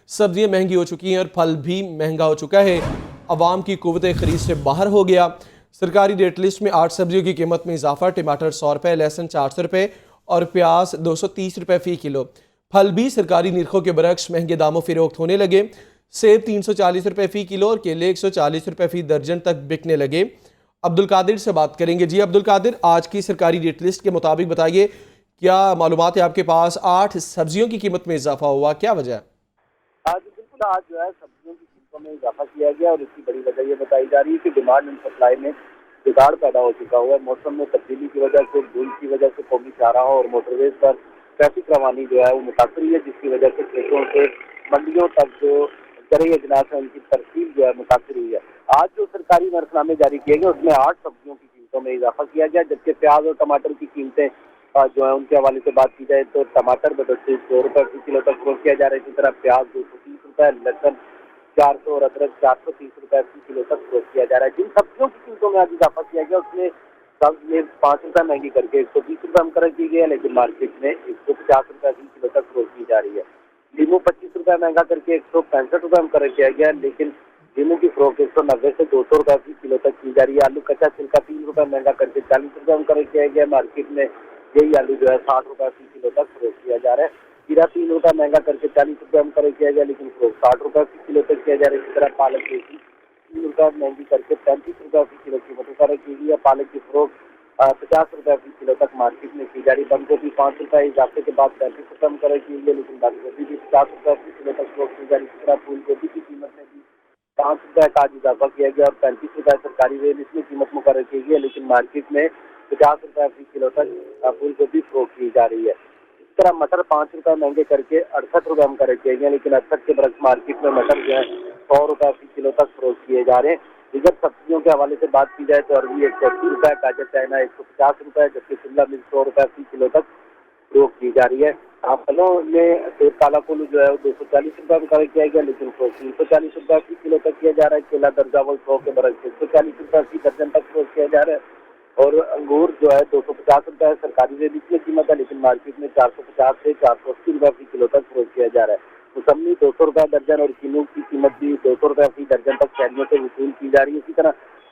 सब्जियां महंगी हो चुकी हैं और फल भी महंगा हो चुका है। अवाम की कुव्वत खरीद से बाहर हो गया। सरकारी रेट लिस्ट में 8 सब्जियों की कीमत में इजाफा। टमाटर 100 रुपये, लहसुन 400 रुपये और प्याज 230 रुपये फ़ी किलो। फल भी सरकारी निरखों के बरक्स महंगे दामों फरोख्त होने लगे। सेब 340 रुपये फ़ी किलो और केले 140 रुपये फ़ी दर्जन तक बिकने लगे। अब्दुल कादिर से बात करेंगे। जी अब्दुल कादिर, आज की सरकारी रेट लिस्ट के मुताबिक बताइए, क्या मालूमात है आपके पास? 8 सब्जियों की कीमत में इजाफा हुआ, क्या वजह है? आज बिल्कुल आज जो है सब्जियों की कीमतों में इजाफा किया गया और इसकी बड़ी वजह ये बताई जा रही है कि डिमांड एंड सप्लाई में बिगाड़ पैदा हो चुका हुआ है। मौसम में तब्दीली की वजह से, धूल की वजह से कौमी शाहराह और मोटरवेज पर ट्रैफिक रवानी जो है वो मुतासर हुई है, जिसकी वजह से खेतों से मंडियों तक जो ज़रूरी अजनास है उनकी तरसील जो है मुतासर हुई है। आज जो सरकारी नर्खनामे जारी किए गए उसमें 8 सब्जियों की कीमतों में इजाफा किया गया, जबकि प्याज और टमाटर की कीमतें जो है उनके हवाले से बात की जाए तो टमाटर 200 रुपये फी किलो तक फरोख्त किया जा रहा है। इसी तरह प्याज 230 रुपये, लहसुन 400 और अदरक 430 रुपये फी किलो तक फरोख्त किया जा रहा है। जिन सब्जियों की कीमतों में आज इजाफा किया गया उसमें सब्जी 5 रुपये महंगी करके 120 रुपये मुकर्रर की गई है, लेकिन मार्केट में 150 रुपये फी किलो तक फरोख्त की जा रही है। लीमू 25 रुपये महंगा करके 165 रुपये मुकर्रर किया गया है, लेकिन लीमू की फरोख्त 190 से 200 रुपये फी किलो तक की जा रही है। आलू कच्चा छिलका 3 रुपये महंगा करके 40 रुपये मुकर्रर किया गया है। मार्केट में यही आलू जो है 60 रुपये फी किलो तक फरोख्त किया जा रहा है। जीरा 3 रुपये महंगा करके 40 रुपये मुकर्रर किया गया, लेकिन फरोख्त 60 रुपये फी किलो तक किया जा रहा है। इसी तरह पालक की 3 रुपये महंगी करके 35 रुपये फी किलो कीमत मुकर्रर की गई है। पालक की फरोख्त 50 रुपये फी किलो तक मार्केट में की जा रही है। बंद गोभी 5 रुपये इजाफे के बाद 35 रुपये मुकर्रर की गई है, लेकिन बंद गोभी भी 50 रुपये फी किलो तक फरोख्त की जा रही है। इसी तरह फूल गोभी की कीमत में भी 5 रुपये का आज इजाफा किया गया और 35 रुपये सरकारी रेट लिस्ट में कीमत मुकर्रर की गई है, लेकिन मार्केट में 50 रुपये फी किलो तक फूल गोभी फरोख्त की जा रही है। इस तरह मटर 5 रुपये महंगे करके 68 रुपये मुकर्रर किए गए, लेकिन 68 के बरक्स मार्केट में मटर जो है 100 रुपये फी किलो तक फरोख्त किए जा रहे हैं। दीगर सब्जियों के हवाले से बात की जाए तो अरबी 180 रुपये, गाजर चाइना 150 रुपये, जबकि शिमला मिर्च 100 रुपये फी किलो तक फरोख्त की जा रही है। फलों में सेब काला कुल्लू जो है वो 240 रुपये मुकर्रर किया गया, लेकिन 340 रुपये फी किलो तक किया जा रहा है। केला दर्जावल 100 के बरक्स 140 रुपये फी दर्जन तक फरोख्त किया जा रहा है। और अंगूर जो है 250 रुपये सरकारी रेट की कीमत है, लेकिन मार्केट में 450 से 480 रुपये फी किलो तक फरोख्त किया जा रहा है। मौसमी 200 रुपये दर्जन और किन्नू की कीमत भी 200 रुपये फी दर्जन तक शहरियों से वसूल की जा रही है। इसी तरह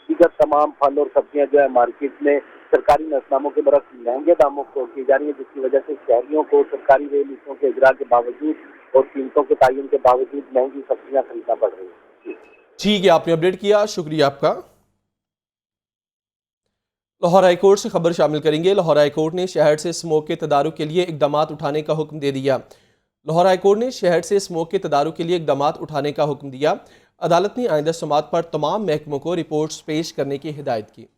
दीगर तमाम फल और सब्जियां जो है मार्केट में सरकारी नसनामों के बरक्स महंगे दामों को की जा रही है, जिसकी वजह से शहरियों को सरकारी रेट लिस्टों के इजरा के बावजूद और कीमतों के तयन के बावजूद महंगी सब्जियां खरीदना पड़ रही है। ठीक है, आपने अपडेट किया, शुक्रिया आपका। लाहौर हाईकोर्ट से खबर शामिल करेंगे। लाहौर हाईकोर्ट ने शहर से स्मोक के तदारुक के लिए इकदामात उठाने का हुक्म दे दिया। लाहौर हाईकोर्ट ने शहर से स्मोक के तदारुक के लिए इकदामात उठाने का हुक्म दिया। अदालत ने आइंदा समात पर तमाम महकमों को रिपोर्ट्स पेश करने की हिदायत की।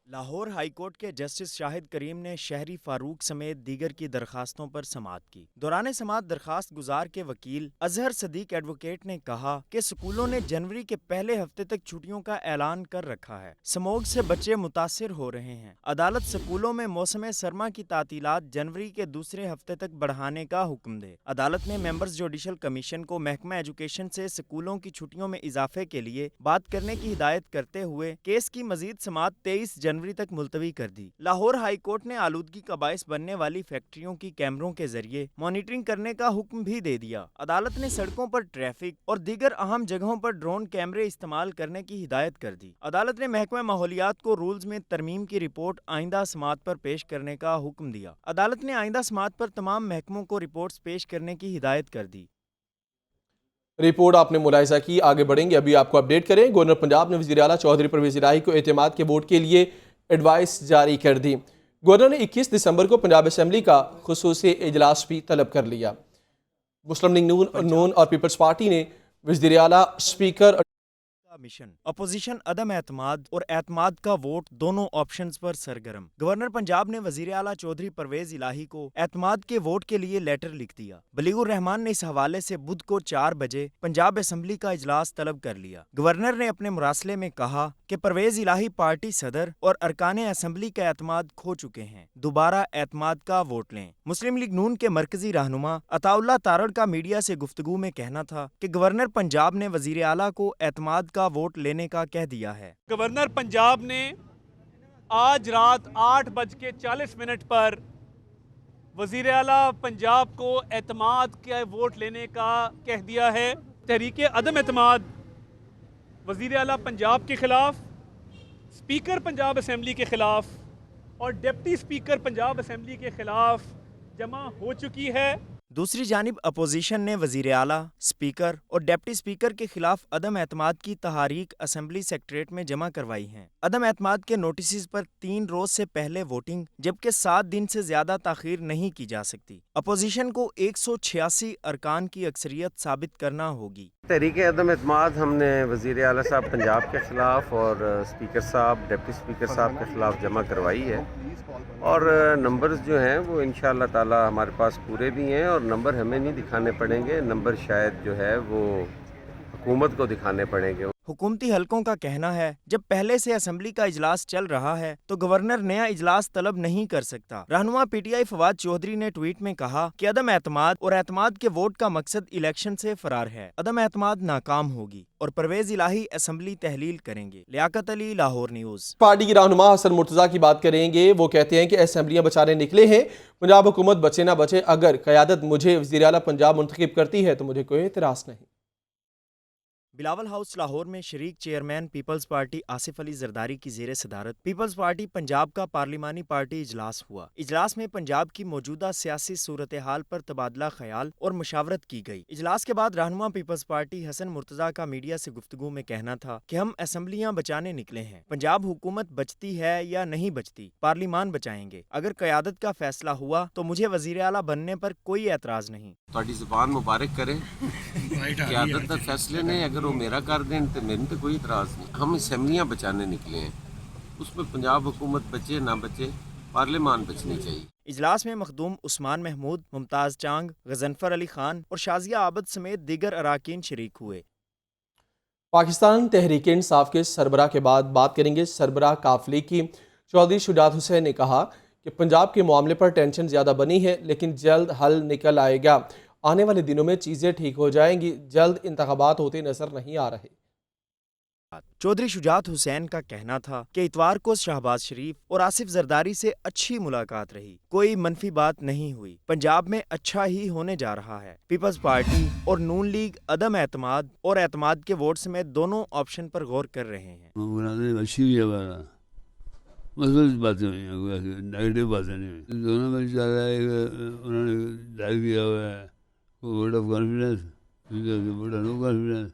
लाहौर हाईकोर्ट के जस्टिस शाहिद करीम ने शहरी फारूक समेत दीगर की दरखास्तों पर समाअत की। दौरान समाअत दरखास्त गुजार के वकील अजहर सदीक एडवोकेट ने कहा कि स्कूलों ने जनवरी के पहले हफ्ते तक छुट्टियों का ऐलान कर रखा है। स्मोक से बच्चे मुतासिर हो रहे हैं। अदालत स्कूलों में मौसम सरमा की तातीलात जनवरी के दूसरे हफ्ते तक बढ़ाने का हुक्म दे। अदालत ने मेंबर्स जुडिशल कमीशन को महकमा एजुकेशन से स्कूलों की छुट्टियों में इजाफे के लिए बात करने की हिदायत करते हुए केस की मजीद समाअत 23 जनवरी तक मुलतवी कर दी। लाहौर हाई कोर्ट ने आलूदगी का बायस बनने वाली फैक्ट्रियों की कैमरों के जरिए मॉनिटरिंग करने का हुक्म भी दे दिया। अदालत ने सड़कों पर ट्रैफिक और दीगर अहम जगहों पर ड्रोन कैमरे इस्तेमाल करने की हिदायत कर दी। अदालत ने महकमा माहौलियात को रूल्स में तरमीम की रिपोर्ट आइंदा समाअत पर पेश करने का हुक्म दिया। अदालत ने आइंदा समाअत पर तमाम महकमों को रिपोर्ट्स पेश करने की हिदायत कर दी। रिपोर्ट आपने मुलाहिजा की, आगे बढ़ेंगे। अभी आपको अपडेट करें, गवर्नर पंजाब ने वज़ीर आला चौधरी परवेज़ इलाही को एतमाद के वोट के लिए एडवाइस जारी कर दी। गवर्नर ने 21 दिसंबर को पंजाब असम्बली का खुसूसी इजलास भी तलब कर लिया। मुस्लिम लीग नून और पीपल्स पार्टी ने वज़ीर आला स्पीकर मिशन अपोजिशन अदम एतमाद और एतमाद का वोट दोनों ऑप्शंस पर सरगर्म। गवर्नर पंजाब ने वजीर आला चौधरी परवेज इलाही को एतमाद के वोट के लिए लेटर लिख दिया। बलीगुर रहमान ने इस हवाले से बुध को 4 बजे पंजाब असम्बली का इजलास तलब कर लिया। गवर्नर ने अपने मुरासले में कहा कि परवेज इलाही पार्टी सदर और अरकाने असम्बली का एतमाद खो चुके हैं, दोबारा एतमाद का वोट लें। मुस्लिम लीग नून के मरकजी रहनुमा अताउल्लाह तारड़ का मीडिया से गुफ्तगू में कहना था कि गवर्नर पंजाब ने वजीर आला को एतमाद का वोट लेने का कह दिया है। गवर्नर पंजाब ने आज रात 8:40 पर वज़ीर आला पंजाब को एतमाद का वोट लेने का कह दिया है। तहरीक अदम एतमाद वज़ीर आला पंजाब के ख़िलाफ़, स्पीकर पंजाब असम्बली के ख़िलाफ़ और डिप्टी स्पीकर पंजाब असम्बली के ख़िलाफ़ जमा हो चुकी है। दूसरी जानिब अपोजिशन ने वज़ीर आला, स्पीकर और डिप्टी स्पीकर के खिलाफ अदम एतमाद की तहारीक असम्बली सेक्रेटरीट में जमा करवाई हैं। अदम एतमाद के नोटिस पर 3 रोज से पहले वोटिंग जबकि 7 दिन से ज्यादा ताख़ीर नहीं की जा सकती। अपोजिशन को 186 अरकान की अक्सरियत साबित करना होगी। तहरीक अदम एतमाद हमने वज़ीर आला साहब पंजाब के ख़िलाफ़ और स्पीकर साहब, डिप्टी स्पीकर साहब के ख़िलाफ़ जमा करवाई है और नंबर्स जो हैं वो इंशाअल्लाह ताला हमारे पास पूरे भी हैं और नंबर हमें नहीं दिखाने पड़ेंगे, नंबर शायद जो है वो हुकूमत को दिखाने पड़ेंगे। हुकूमती हलकों का कहना है जब पहले से असम्बली का इजलास चल रहा है तो गवर्नर नया इजलास तलब नहीं कर सकता। रहनुमा पीटीआई फवाद चौधरी ने ट्वीट में कहा कि अदम एतमाद और एतमाद के वोट का मकसद इलेक्शन से फरार है। अदम एतमाद नाकाम होगी और परवेज इलाही असम्बली तहलील करेंगे। लियाकत अली, लाहौर न्यूज़। पार्टी की रहनुमा हसन मुर्तज़ा की बात करेंगे। वो कहते हैं कि असम्बलियाँ बचाने निकले हैं, पंजाब हुकूमत बचे ना बचे, अगर क़यादत मुझे वज़ीर आला पंजाब मुंतखब करती है तो मुझे कोई एतराज़ नहीं। बिलावल हाउस लाहौर में शरीक चेयरमैन पीपल्स पार्टी आसिफ अली जरदारी की ज़ेर सदारत पीपल्स पार्टी पंजाब का पार्लिमानी पार्टी इजलास हुआ। इजलास में पंजाब की मौजूदा सियासी सूरत हाल पर तबादला ख्याल और मुशावरत की गई। इजलास के बाद रहनुमा पीपल्स पार्टी हसन मुर्तज़ा का मीडिया से गुफ्तगू में कहना था कि हम असम्बलियाँ बचाने निकले हैं। पंजाब हुकूमत बचती है या नहीं बचती, पार्लिमान बचाएंगे। अगर क़यादत का फैसला हुआ तो मुझे वज़ीर आला बनने पर कोई एतराज़ नहीं। ਤੁਹਾਡੀ ਜ਼ੁਬਾਨ ਮੁਬਾਰਕ ਕਰੇ क़यादत ਦਾ फैसले ने अगर वो मेरा कर दें तो मेरे पे कोई इतराज़ नहीं। हम असम्बलियाँ बचाने निकले हैं, उसमें पंजाब हुकूमत बचे ना बचे, पार्लिमान बचनी चाहिए। इजलास में मखदूम उस्मान महमूद, मुमताज़ चांग, गजनफर अली खान और शाजिया आबद समेत दीगर अराकीन शरीक हुए। पाकिस्तान तहरीक इंसाफ के सरबराह के बाद बात करेंगे। सरबराह काफिले की चौधरी शुजात हुसैन ने कहा कि पंजाब के मामले पर टेंशन ज़्यादा बनी है लेकिन जल्द हल निकल आएगा। आने वाले दिनों में चीज़ें ठीक हो जाएंगी, जल्द इंतखाबात होते नजर नहीं आ रहे। चौधरी शुजात हुसैन का कहना था कि इतवार को शहबाज शरीफ और आसिफ जरदारी से अच्छी मुलाकात रही, कोई मनफी बात नहीं हुई। पंजाब में अच्छा ही होने जा रहा है। पीपल्स पार्टी और नून लीग अदम एतमाद और एतमाद के वोट समेत दोनों ऑप्शन पर गौर कर रहे हैं। मसबत बातें हुई हैं, नेगेटिव बातें नहीं हुई। दोनों में चल रहा है उन्होंने डायल किया हुआ है vote of confidence, vote of no confidence.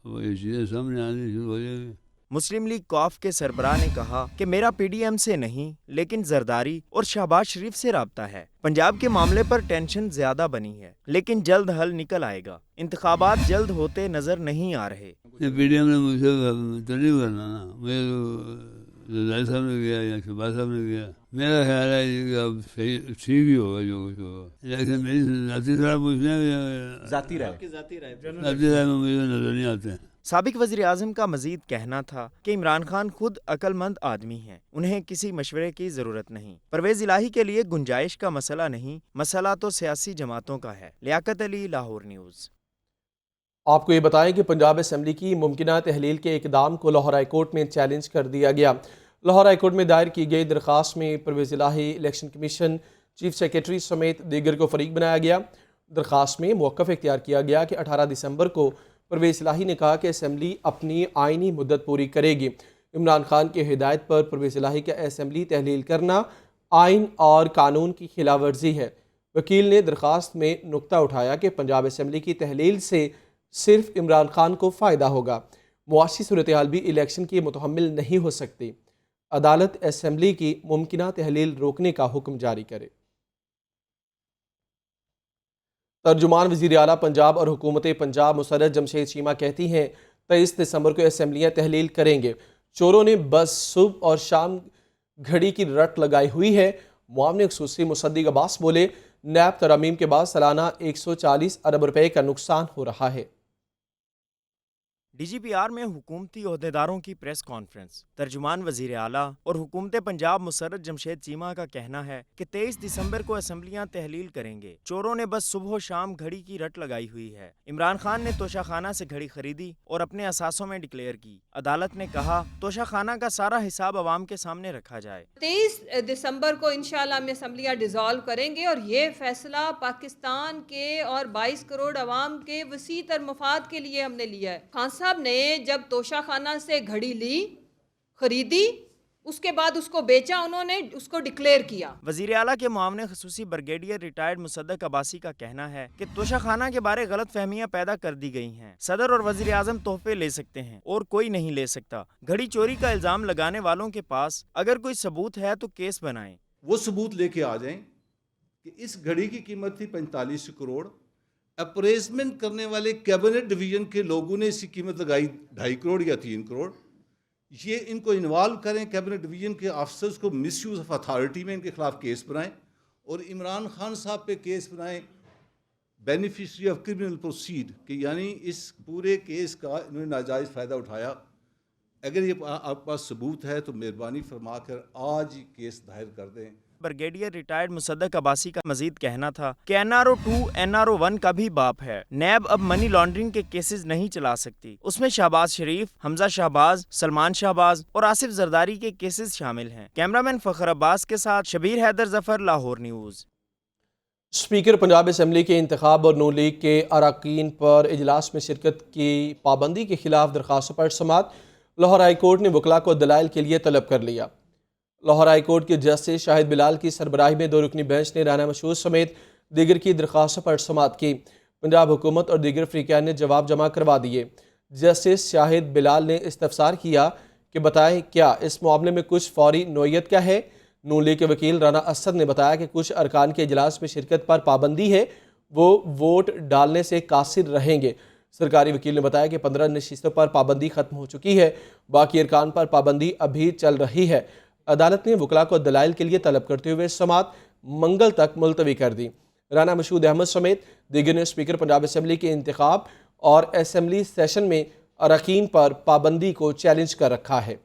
वो ये चीज़ें सामने आनी शुरू हो जाएगी। मुस्लिम लीग कॉफ के सरबराह ने कहा कि मेरा पीडीएम से नहीं लेकिन जरदारी और शहबाज शरीफ से राब्ता है। पंजाब के मामले पर टेंशन ज्यादा बनी है लेकिन जल्द हल निकल आएगा। इंतखाबात जल्द होते नजर नहीं आ रहे। पीडीएम ने मुझे तो नहीं करना ना, मुझे तो जरदारी साहब ने किया या शहबाज साहब ने किया। मेरा ख्याल है कि अब सही ठीक ही होगा जो कुछ होगा। लेकिन मेरी जाती राय पूछने जाती राय में मुझे नजर नहीं आते हैं। साबिक वज़ीर आज़म का मजीद कहना था कि इमरान खान खुद अक्लमंद आदमी हैं, उन्हें किसी मशवरे की ज़रूरत नहीं। परवेज़ इलाही के लिए गुंजाइश का मसला नहीं, मसला तो सियासी जमातों का है। लियाकत अली, लाहौर न्यूज़। आपको ये बताएं कि पंजाब असम्बली की मुमकिना तहलील के इकदाम को लाहौर हाई कोर्ट में चैलेंज कर दिया गया। लाहौर हाई कोर्ट में दायर की गई दरख्वास्त में परवेज़ इलाही, इलेक्शन कमीशन, चीफ सेक्रेटरी समेत दीगर को फरीक बनाया गया। दरख्वास्त में मौक़िफ़ इख्तियार किया गया कि 18 दिसंबर को परवेज़ इलाही ने कहा कि असम्बली अपनी आइनी मुद्दत पूरी करेगी। इमरान खान की हिदायत पर परवेज़ इलाही का असम्बली तहलील करना आइन और कानून की खिलाफ वर्जी है। वकील ने दरख्वास्त में नुक्ता उठाया कि पंजाब असम्बली की तहलील से सिर्फ इमरान खान को फ़ायदा होगा, मुआशी सूरत हाल भी इलेक्शन की मुतहम्मिल नहीं हो सकती। अदालत असम्बली की मुमकिना तहलील रोकने का हुक्म जारी करे। तर्जुमान वज़ीर आला पंजाब और हुकूमत पंजाब मुसर्रत जमशेद चीमा कहती हैं 23 दिसंबर को असम्बलियाँ तहलील करेंगे। चोरों ने बस सुबह और शाम घड़ी की रट लगाई हुई है। मुआवने ख़ुसूसी मुसद्दिक़ अब्बास बोले नैब तरमीम के बाद सालाना 140 अरब रुपए का नुकसान हो रहा है। DGPR में हुकूमती ओहदेदारों की प्रेस कॉन्फ्रेंस। तर्जुमान वजीर आला और हुकूमत पंजाब मुसर्रत जमशेद चीमा का कहना है कि 23 दिसंबर को असम्बलियां तहलील करेंगे। चोरों ने बस सुबह शाम घड़ी की रट लगाई हुई है। इमरान खान ने तोशाखाना से घड़ी खरीदी और अपने असासों में डिक्लेयर की। अदालत ने कहा तोशाखाना का सारा हिसाब अवाम के सामने रखा जाए। 23 दिसंबर को इंशाल्लाह हम असम्बलियाँ डिज़ोल्व करेंगे और ये फैसला पाकिस्तान के और 22 करोड़ अवाम के वसी तर मफाद के लिए हमने लिया है। खान साहब ने जब तोशाखाना से घड़ी ली, खरीदी, उसके बाद उसको बेचा, उन्होंने उसको डिक्लेयर किया। वजीर आला के मुआवने खसूसी ब्रिगेडियर रिटायर्ड मुसद्दक अब्बासी का कहना है कि तोशाखाना के बारे गलत फहमियाँ पैदा कर दी गई हैं। सदर और वजीर आजम तोहफे ले सकते हैं और कोई नहीं ले सकता। घड़ी चोरी का इल्जाम लगाने वालों के पास अगर कोई सबूत है तो केस बनाएं। वो सबूत लेके आ जाएं कि इस घड़ी की कीमत थी 45 करोड़। अप्रेजमेंट करने वाले कैबिनेट डिवीजन के लोगों ने इसकी कीमत लगाई 2.5 करोड़ या 3 करोड़। ये इनको इन्वॉल्व करें, कैबिनेट डिवीजन के ऑफिसर्स को मिसयूज़ ऑफ अथॉरिटी में इनके खिलाफ केस बनाएं और इमरान खान साहब पे केस बनाएं बेनिफिशियरी ऑफ क्रिमिनल प्रोसीड कि यानी इस पूरे केस का इन्होंने नाजायज़ फ़ायदा उठाया। अगर ये आपके पास सबूत है तो मेहरबानी फरमा कर आज ही केस दायर कर दें। ब्रिगेडियर रिटायर्ड मुसद्दक अब्बासी का मजीद कहना था कि NRO 2 NRO 1 का भी बाप है। नैब अब मनी लॉन्ड्रिंग के केसेस नहीं चला सकती। उसमें शहबाज शरीफ, हमजा शहबाज, सलमान शहबाज और आसिफ जरदारी के केसेस शामिल हैं। कैमरामैन फखर अब्बास के साथ Shabbir Haider Zafar, Lahore news. Speaker Punjab assembly के इंतखाब और नून लीग के अरकान पर इजलास में शिरकत की पाबंदी के खिलाफ दरख्वास्तों पर समाअत। लाहौर हाई कोर्ट ने वकला को दलाइल के लिए तलब कर लिया। लाहौर हाई कोर्ट के जस्टिस शाहिद बिलाल की सरबराही में 2 रुकनी बेंच ने राना मशहूद समेत दीगर की दरख्वास्तों पर समाअत की। पंजाब हुकूमत और दीगर फ्रीकैन ने जवाब जमा करवा दिए। जस्टिस शाहिद बिलाल ने इस्तफसार किया कि बताएं क्या इस मामले में कुछ फौरी नोयत का है। नून लीग के वकील राना असद ने बताया कि कुछ अरकान के इजलास में शिरकत पर पाबंदी है, वो वोट डालने से कासिर रहेंगे। सरकारी वकील ने बताया कि 15 नशिस्तों पर पाबंदी ख़त्म हो चुकी है, बाकी अरकान पर पाबंदी अभी चल रही है। अदालत ने वकला को दलाइल के लिए तलब करते हुए समाअत मंगल तक मुलतवी कर दी। राना मशहूद अहमद समेत दीगर ने स्पीकर पंजाब असम्बली के इंतखाब और असम्बली सेशन में अरकान पर पाबंदी को चैलेंज कर रखा है।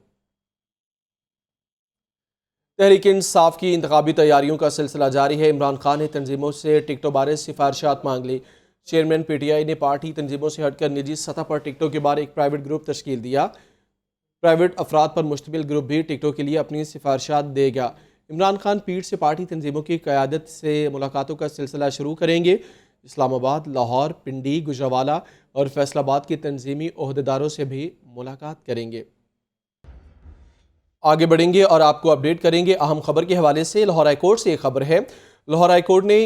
तहरीक इंसाफ की इंतखाबी तैयारियों का सिलसिला जारी है। इमरान खान ने तंजीमों से टिकटों बारे सिफारिशात मांग ली। चेयरमैन PTI ने पार्टी तंजीमों से हटकर निजी सतह पर टिकटों के बारे एक प्राइवेट ग्रुप तश्कील दिया। प्राइवेट अफराद पर मुश्तमिल ग्रुप भी टिकटों के लिए अपनी सिफारिशात देगा। इमरान खान पीठ से पार्टी तंजीमों की क़यादत से मुलाकातों का सिलसिला शुरू करेंगे। इस्लामाबाद, लाहौर, पिंडी, गुजरावाला और फैसलाबाद की तंजीमी ओहदेदारों से भी मुलाकात करेंगे। आगे बढ़ेंगे और आपको अपडेट करेंगे अहम खबर के हवाले से। लाहौर हाई कोर्ट से एक खबर है। लाहौर हाई कोर्ट ने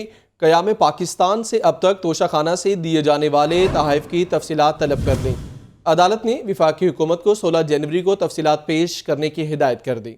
क़याम पाकिस्तान से अब तक तोशाखाना से दिए जाने वाले तोहफ़ की तफसीलात तलब कर दी। अदालत ने वफाकी हुकूमत को 16 जनवरी को तफसीलात पेश करने की हिदायत कर दी।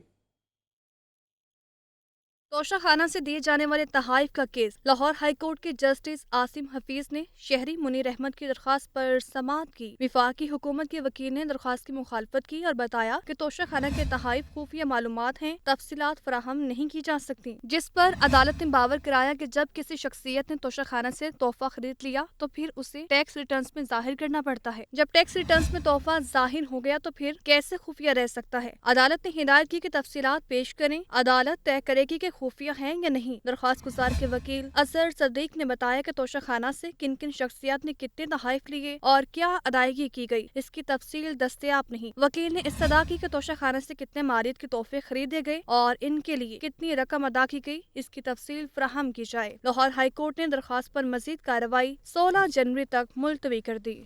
तोशाखाना से दिए जाने वाले तहाइफ का केस लाहौर हाई कोर्ट के जस्टिस आसिम हफीज ने शहरी मुनीर अहमद की दरख्वास्त पर समाअत की। वफाकी हुकूमत के वकील ने दरख्वास्त की मुखालफत की और बताया कि तोशाखाना के तहाइफ खुफिया मालूमात हैं, तफसीलात फराहम नहीं की जा सकती, जिस पर अदालत ने बावर कराया कि जब किसी शख्सियत ने तोशाखाना से तोहफा खरीद लिया तो फिर उसे टैक्स रिटर्न्स में जाहिर करना पड़ता है। जब टैक्स रिटर्न्स में तोहफा जाहिर हो गया तो फिर कैसे खुफिया रह सकता है। अदालत ने हिदायत की कि तफसीलात पेश करें। अदालत तय करेगी कि खुफिया हैं या नहीं। दरख्वास्त गुजार के वकील अजहर सदीक ने बताया कि तोशाखाना से किन किन शख्सियात ने कितने तहाइफ लिए और क्या अदायगी की गई, इसकी तफसील दस्तयाब नहीं। वकील ने इस्तदा की कि तोशाखाना से कितने मारिद के तोहफे खरीदे गए और इनके लिए कितनी रकम अदा की गई, इसकी तफसील फराहम की जाए। लाहौर हाई कोर्ट ने दरख्वास्त पर मजीद कार्रवाई 16 जनवरी तक मुलतवी कर दी।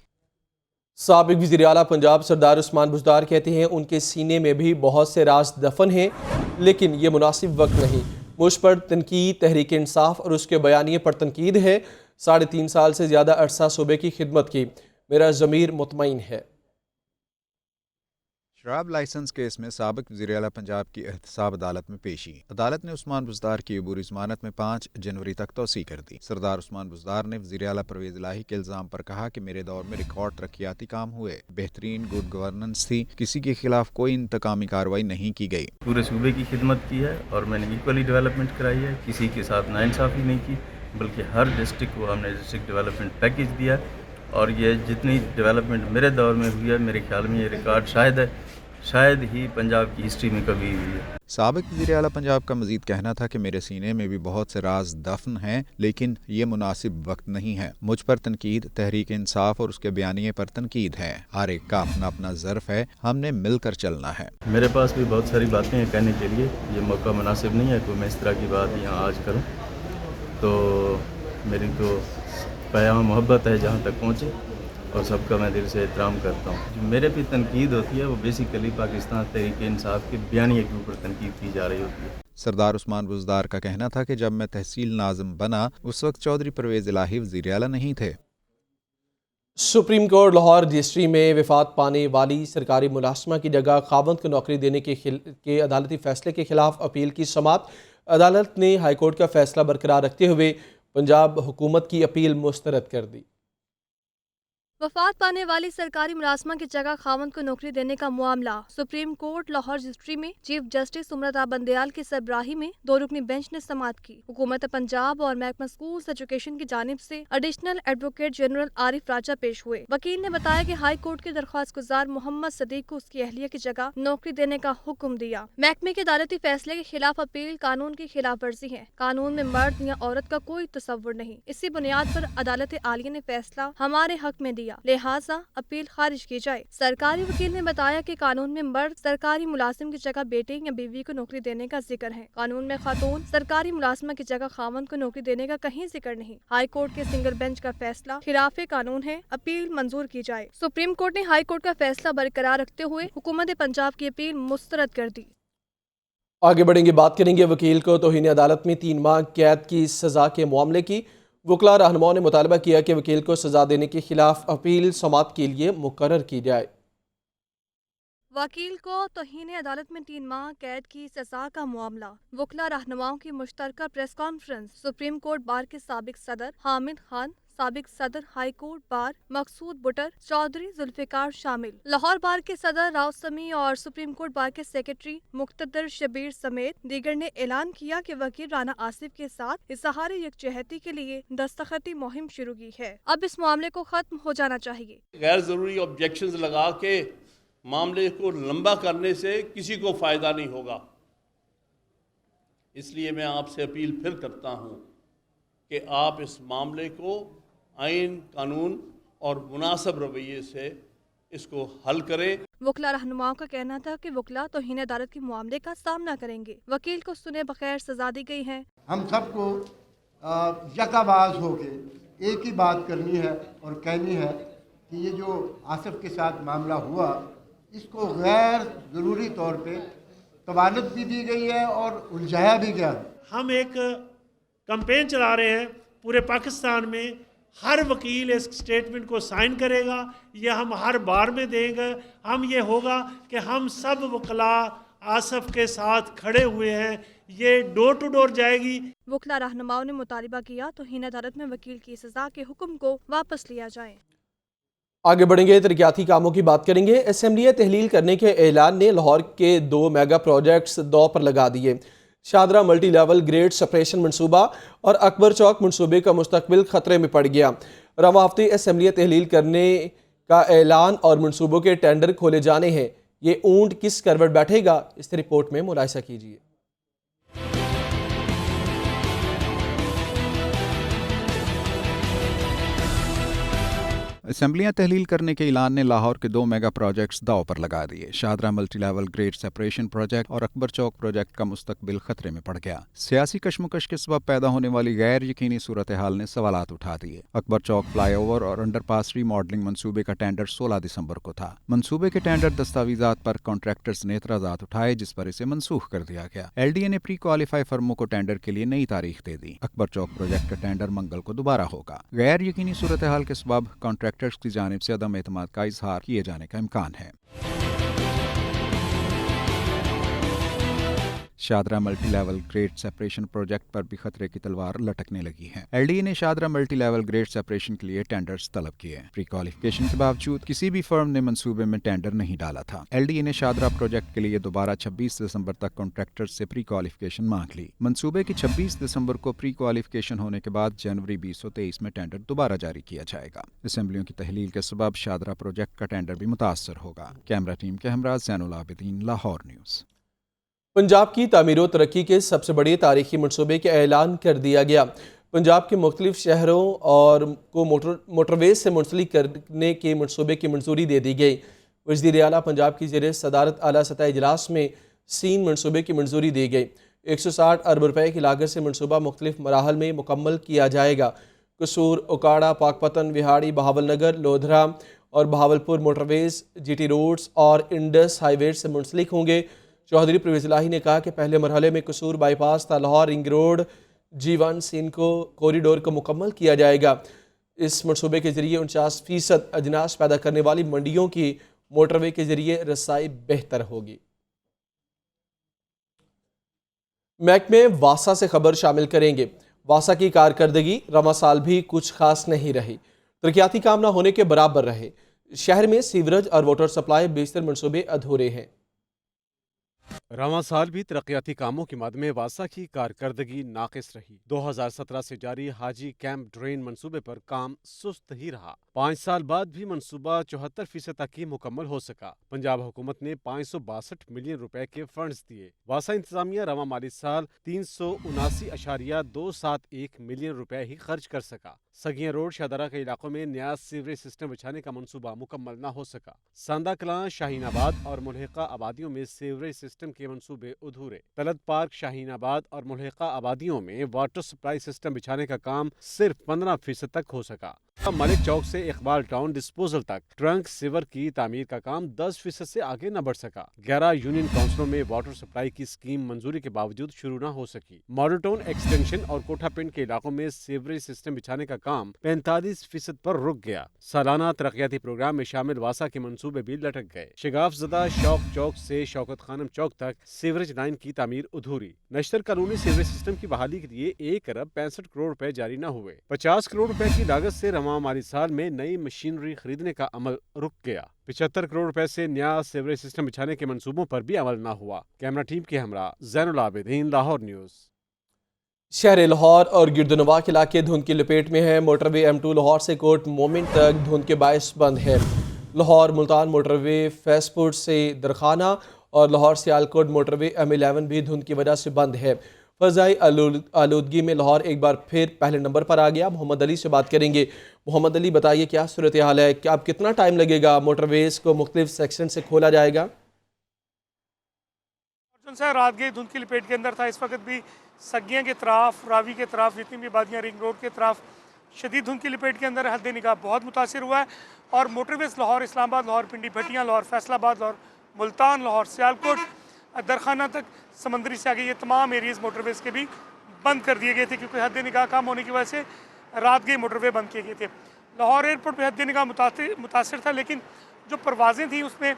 साबिक वज़ीर आला पंजाब सरदार उस्मान बुज़दार कहते हैं उनके सीने में भी बहुत से राज दफन हैं, लेकिन ये मुनासिब वक्त नहीं। मुझ पर तनकीद तहरीक इंसाफ और उसके बयानिए पर तनकीद है। 3.5 साल से ज़्यादा अरसा सूबे की खिदमत की, मेरा ज़मीर मुतमईन है। शराब लाइसेंस केस में साबिक वज़ीर आला पंजाब की एहतसाब अदालत में पेशी। अदालत ने उस्मान बुज़दार की अबूरी ज़मानत में 5 जनवरी तक तौसी कर दी। सरदार उस्मान बुज़दार ने वज़ीर आला परवेज़ इलाही के इल्ज़ाम पर कहा कि मेरे दौर में रिकॉर्ड तरक्याती काम हुए, बेहतरीन गुड गवर्नेंस थी, किसी के खिलाफ कोई इंतकामी कार्रवाई नहीं की गई। पूरे सूबे की खिदमत की है और मैंने इक्वली डेवलपमेंट कराई है, किसी के साथ नाइंसाफ़ी नहीं की, बल्कि हर डिस्ट्रिक्ट को हमने डिस्ट्रिक्ट डेवलपमेंट पैकेज दिया اور یہ جتنی ڈیولپمنٹ میرے دور میں ہوئی ہے میرے خیال میں یہ ریکارڈ شاید ہی پنجاب کی ہسٹری میں کبھی ہوئی ہے۔ سابق وزیر اعلیٰ پنجاب کا مزید کہنا تھا کہ میرے سینے میں بھی بہت سے راز دفن ہیں، لیکن یہ مناسب وقت نہیں ہے۔ مجھ پر تنقید تحریک انصاف اور اس کے بیانیے پر تنقید ہے، ہر ایک کا اپنا اپنا ظرف ہے، ہم نے مل کر چلنا ہے۔ میرے پاس بھی بہت ساری باتیں ہیں کہنے کے لیے، یہ موقع مناسب نہیں ہے کہ میں اس طرح کی بات یہاں آج کروں، تو میری تو پیام محبت ہے جہاں تک پہنچے، اور سب کا میں دل سے احترام کرتا ہوں۔ جو میرے پہ تنقید ہوتی ہے وہ بیسیکلی پاکستان تحریک انصاف کے بیانیے کے اوپر تنقید کی جا رہی ہوتی ہے۔ سردار عثمان بزدار کا کہنا تھا کہ جب میں تحصیل ناظم بنا اس وقت چودھری پرویز الہی وزیر اعلیٰ نہیں تھے۔ سپریم کورٹ لاہور رجسٹری میں وفات پانے والی سرکاری ملازمہ کی جگہ خاوند کو نوکری دینے کے عدالتی فیصلے کے خلاف اپیل کی سماعت۔ عدالت نے ہائی کورٹ کا فیصلہ برقرار رکھتے ہوئے پنجاب حکومت کی اپیل مسترد کر دی۔ وفات پانے والی سرکاری ملازمہ کی جگہ خاوند کو نوکری دینے کا معاملہ سپریم کورٹ لاہور رجسٹری میں چیف جسٹس سمرتا بندیال کی سربراہی میں 2 رکنی بینچ نے سماعت کی۔ حکومت پنجاب اور محکمہ اسکولز ایجوکیشن کی جانب سے ایڈیشنل ایڈوکیٹ جنرل عارف راجہ پیش ہوئے۔ وکیل نے بتایا کہ ہائی کورٹ کے درخواست گزار محمد صدیق کو اس کی اہلیہ کی جگہ نوکری دینے کا حکم دیا۔ محکمے کے عدالتی فیصلے کے خلاف اپیل قانون کی خلاف ورزی ہے۔ قانون میں مرد یا عورت کا کوئی تصور نہیں، اسی بنیاد پر عدالت عالیہ نے فیصلہ ہمارے حق میں دیا، لہٰذا اپیل خارج کی جائے۔ سرکاری وکیل نے بتایا کہ قانون میں مرد سرکاری ملازم کی جگہ بیٹے یا بیوی کو نوکری دینے کا ذکر ہے۔ قانون میں خاتون سرکاری ملازمہ کی جگہ خاوند کو نوکری دینے کا کہیں ذکر نہیں۔ ہائی کورٹ کے سنگل بینچ کا فیصلہ خلاف قانون ہے، اپیل منظور کی جائے۔ سپریم کورٹ نے ہائی کورٹ کا فیصلہ برقرار رکھتے ہوئے حکومت پنجاب کی اپیل مسترد کر دی۔ آگے بڑھیں گے، بات کریں گے وکیل کو توہین عدالت میں 3 ماہ قید کی سزا کے معاملے کی۔ وکلاء رہنماؤں نے مطالبہ کیا کہ وکیل کو سزا دینے کے خلاف اپیل سماعت کے لیے مقرر کی جائے۔ وکیل کو توہین عدالت میں 3 ماہ قید کی سزا کا معاملہ۔ وکلاء رہنماؤں کی مشترکہ press conference. Supreme court bar کے سابق صدر حامد خان، سابق صدر ہائی کورٹ بار مقصود بٹر، چودھری ذوالفقار شامل۔ لاہور بار کے صدر راؤ سمیع اور سپریم کورٹ بار کے سیکرٹری مقتدر شبیر سمیت دیگر نے اعلان کیا کہ وکیل رانا آصف کے ساتھ اظہار یکجہتی کے لیے دستخطی مہم شروع کی ہے۔ اب اس معاملے کو ختم ہو جانا چاہیے۔ غیر ضروری آبجیکشنز لگا کے معاملے کو لمبا کرنے سے کسی کو فائدہ نہیں ہوگا، اس لیے میں آپ سے اپیل پھر کرتا ہوں کہ آپ اس معاملے کو آئین، قانون اور مناسب رویے سے اس کو حل کریں۔ وکلاء رہنماؤں کا کہنا تھا کہ وکلاء توہین عدالت کے معاملے کا سامنا کریں گے۔ وکیل کو سنے بغیر سزا دی گئی ہے۔ ہم سب کو یکاواز ہو کے ایک ہی بات کرنی ہے اور کہنی ہے کہ یہ جو آصف کے ساتھ معاملہ ہوا اس کو غیر ضروری طور پہ طوالت بھی دی گئی ہے اور الجھایا بھی گیا۔ ہم ایک کمپین چلا رہے ہیں پورے پاکستان میں، ہر وکیل اس سٹیٹمنٹ کو سائن کرے گا، یہ ہم ہر بار میں دیں گے۔ ہم یہ ہوگا کہ ہم سب وکلاء آصف کے ساتھ کھڑے ہوئے ہیں، یہ ڈور ٹو ڈور جائے گی۔ وکلاء رہنماؤں نے مطالبہ کیا توہین عدالت میں وکیل کی سزا کے حکم کو واپس لیا جائے۔ آگے بڑھیں گے، ترقیاتی کاموں کی بات کریں گے۔ اسمبلیاں تحلیل کرنے کے اعلان نے لاہور کے 2 میگا پروجیکٹس دو پر لگا دیے۔ Shahdara multi level grade separation منصوبہ اور اکبر چوک منصوبے کا مستقبل خطرے میں پڑ گیا۔ رواں ہفتے اسمبلیاں تحلیل کرنے کا اعلان اور منصوبوں کے ٹینڈر کھولے جانے ہیں۔ یہ اونٹ کس کروٹ بیٹھے گا، اس رپورٹ میں ملاحظہ کیجیے۔ اسمبلیاں تحلیل کرنے کے اعلان نے لاہور کے 2 میگا پروجیکٹس داؤ پر لگا دیے۔ Shahdara multi level grade separation project اور اکبر چوک پروجیکٹ کا مستقبل خطرے میں پڑ گیا۔ سیاسی کشمکش کے سبب پیدا ہونے والی غیر یقینی صورتحال نے سوالات اٹھا دیے۔ اکبر چوک فلائی اوور اور انڈر پاس ری ماڈلنگ منصوبے کا ٹینڈر 16 دسمبر کو تھا۔ منصوبے کے ٹینڈر دستاویزات پر کانٹریکٹرز نے اعتراضات اٹھائے، جس پر اسے منسوخ کر دیا گیا۔ ایل ڈی اے نے پری کوالیفائی فرموں کو ٹینڈر کے لیے نئی تاریخ دے دی۔ اکبر چوک پروجیکٹ کا ٹینڈر منگل کو دوبارہ ہوگا۔ غیر یقینی صورتحال کے سبب کانٹریکٹرز کی جانب سے عدم اعتماد کا اظہار کیے جانے کا امکان ہے۔ Shahdara multi level grade separation project पर भी खतरे की तलवार लटकने लगी है। LDA ने Shahdara multi level grade separation के लिए टेंडर्स तलब किए हैं। प्री क्वालिफिकेशन के बावजूद किसी भी फर्म ने मंसूबे में टेंडर नहीं डाला था। LDA ने शादरा प्रोजेक्ट के लिए दोबारा 26 दिसंबर तक कॉन्ट्रैक्टर से प्री क्वालिफिकेशन मांग ली। मंसूबे की 26 दिसंबर को प्री क्वालिफिकेशन होने के बाद जनवरी 2023 में टेंडर दोबारा जारी किया जाएगा। असेंबलियों की तहलील के सबब शादरा प्रोजेक्ट का टेंडर भी मुतासर होगा। कैमरा टीम के हमरा ज़ैनुल आबिदीन, लाहौर न्यूज़। पंजाब की तामीर व तरक्की के सबसे बड़े तारीखी मनसूबे का ऐलान कर दिया गया। पंजाब के मुख्तलिफ शहरों और को मोटरवेज से मुंसलिक करने के मनसूबे की मंजूरी दे दी गई। वज़ीर आला पंजाब की ज़ेर सदारत आला सतह इजलास में सीन मनसूबे की मंजूरी दी गई। 160 अरब रुपए की लागत से मनसूबा मुख्तलिफ मराहल में मुकम्मल किया जाएगा। कसूर, उकाड़ा, पाकपतन, विहाड़ी, बहावलनगर, लोधरा और बहावलपुर मोटरवेज GT रोड्स और इंडस हाईवेज से मुंसलिक होंगे। चौधरी परवेज़ इलाही ने कहा कि पहले मरहले में Kasur bypass Lahore ring road G1 सिनको कॉरिडोर को मुकम्मल किया जाएगा। इस मनसूबे के जरिए 49% अजनास पैदा करने वाली मंडियों की मोटरवे के जरिए रसाई बेहतर होगी। महकमे वासा से खबर शामिल करेंगे। वासा की कारकर्दगी रवा साल भी कुछ खास नहीं रही, तरक्याती काम न होने के बराबर रहे। शहर में सीवरेज और वाटर सप्लाई बेशतर मनसूबे अधूरे हैं। रवां साल भी तरक्याती कामों की मद में वासा की कारकर्दगी नाकिस रही। 2017 से जारी हाजी कैंप ड्रेन मंसूबे पर काम सुस्त ही रहा। 5 साल बाद भी मंसूबा 74% तक ही मुकम्मल हो सका। पंजाब हुकूमत ने 562 मिलियन रुपए के फंड्स दिए। वासा इंतजामिया रवां माली साल 379.271 मिलियन रुपए ही खर्च कर सका। सगिया रोड शाहदरा के इलाकों में नया सीवरेज सिस्टम बिछाने का मंसूबा मुकम्मल न हो सका। सांदा कलां, शाहीनाबाद और मुल्हिका आबादियों में सीवरेज सिस्टम के मंसूबे अधूरे। तलत पार्क, शाहीनाबाद और मुल्हिका आबादियों में वाटर सप्लाई सिस्टम बिछाने का काम सिर्फ 15% तक हो सका। मलिक चौक से इकबाल टाउन डिस्पोजल तक ट्रंक सीवर की तामीर का काम 10% से आगे न बढ़ सका। 11 यूनियन काउंसिलों में वाटर सप्लाई की स्कीम मंजूरी के बावजूद शुरू न हो सकी। मॉडल टाउन एक्सटेंशन और कोठा पिंड के इलाकों में सीवरेज सिस्टम बिछाने का काम 45% पर रुक गया। सालाना तरक्याती प्रोग्राम में शामिल वासा के मंसूबे भी लटक गए। शिगाफ ज़दा शौक चौक से शौकत खानम चौक तक सीवरेज लाइन की तामीर अधूरी। नश्तर कानूनी सीवरेज सिस्टम की बहाली के लिए 1 अरब 65 करोड़ रुपए जारी न हुए। 50 करोड़ रुपए की लागत से रवां माली साल में नई मशीनरी खरीदने का अमल रुक गया। 75 करोड़ रुपए से नया सीवरेज सिस्टम बिछाने के मंसूबों पर भी अमल न हुआ। कैमरा टीम के हमरा ज़ैनुल आबिदीन, लाहौर न्यूज़। शहर लाहौर और गिरदनवाह के इलाके धुंध की लपेट में है। मोटरवे M2 लाहौर से कोट मोमिन तक धुंध के बायस बंद है। लाहौर मुल्तान मोटरवे फैसपुर से दरखाना और लाहौर सियालकोट मोटरवे M11 भी धुंध की वजह से बंद है। फ़ज़ाई आलूदगी में लाहौर एक बार फिर पहले नंबर पर आ गया। मोहम्मद अली से बात करेंगे। मोहम्मद अली, बताइए क्या सूरत हाल है, क्या अब कितना टाइम लगेगा मोटरवेज को मुख्तलिफ सेक्शन से खोला जाएगा? रात गई धुंध की लपेट के अंदर था। इस वक्त भी सगियाँ के तरफ, रावी के तरफ, जितनी भी आबादियाँ रिंग रोड के तरफ शदीद धुंध की लपेट के अंदर हद निगाह बहुत मुतासिर हुआ है। और मोटरवेज लाहौर इस्लामाबाद, लाहौर पिंडी भटियाँ, लाहौर फैसलाबाद, लाहौर मुल्तान, लाहौर सियालकोट, दरखाना तक समंदरी से आगे ये तमाम एरियाज़ मोटरवेज के भी बंद कर दिए गए थे, क्योंकि हद निगाह कम होने की वजह से रात गई मोटरवे बंद किए गए थे। लाहौर एयरपोर्ट पर हद निगाह मुतासिर था, लेकिन जो परवाज़ें थी उसमें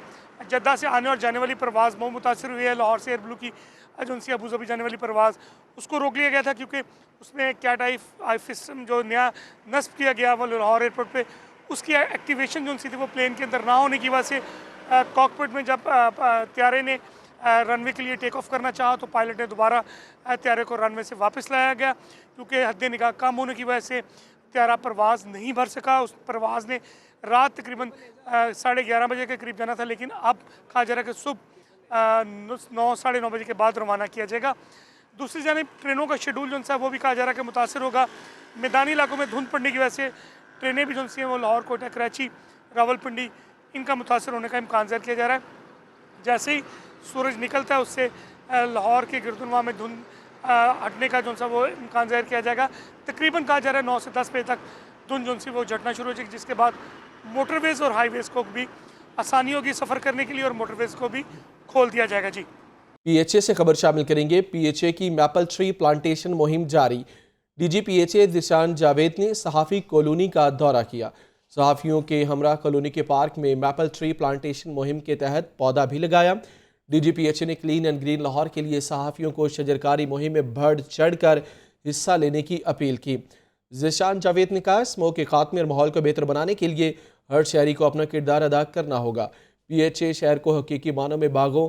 जद्दा से आने और जाने वाली परवाज़ बहुत मुतासिर हुई है। लाहौर से एयर ब्लू की एजेंसी अबू धाबी जाने वाली परवाज़ उसको रोक लिया गया था, क्योंकि उसमें कैट आई सिस्टम जो नया नस्ब किया गया वो लाहौर एयरपोर्ट पे, उसकी एक्टिवेशन जो सी थी वो प्लेन के अंदर ना होने की वजह से कॉकपिट में जब त्यारे ने रनवे के लिए टेक ऑफ करना चाहा तो पायलट ने दोबारा त्यारे को रनवे से वापस लाया गया, क्योंकि हद निगाह कम होने की वजह से त्यारा परवाज़ नहीं भर सका। उस परवाज़ ने रात तकरीबन 11:30 बजे के करीब जाना था, लेकिन अब कहा जा रहा है कि सुबह 9 साढ़े 9 बजे के बाद रवाना किया जाएगा। दूसरी जानिब ट्रेनों का शेड्यूल जो है वो भी कहा जा रहा है कि मुतासर होगा। मैदानी इलाकों में धुंध पड़ने की वजह से ट्रेनें भी जो सी हैं वो लाहौर, कोटा, कराची, रावलपिंडी इनका मुतासर होने का इम्कान ज़ाहिर किया जा रहा है। जैसे ही सूरज निकलता है उससे लाहौर के गिरदनवाह में धुंध हटने का जो सा वो इम्कान ज़ाहिर किया जाएगा। तकरीबन कहा जा रहा है 9 से 10 बजे तक धुंध जो सी वो झटना शुरू हो जाएगी, जिसके बाद मोटरवेज़ और हाईवेज़ को भी आसानी होगी सफ़र करने के लिए और मोटरवेज़ को भी खोल दिया जाएगा। जी, PHA से खबर शामिल करेंगे। PHA की मैपल ट्री प्लांटेशन मुहिम जारी। DG PHA दिशान जावेद ने सहाफ़ी कॉलोनी का दौरा किया। सहाफ़ियों के हमरा कॉलोनी के पार्क में मैपल ट्री प्लांटेशन मुहिम के तहत पौधा भी लगाया। DGPH نے کلین اینڈ گرین لاہور کے لیے صحافیوں کو شجرکاری مہم میں بڑھ چڑھ کر حصہ لینے کی اپیل کی۔ ذیشان جاوید نے کہا اسموک کے خاتمے اور ماحول کو بہتر بنانے کے لیے ہر شہری کو اپنا کردار ادا کرنا ہوگا۔ PHA شہر کو حقیقی معنوں میں باغوں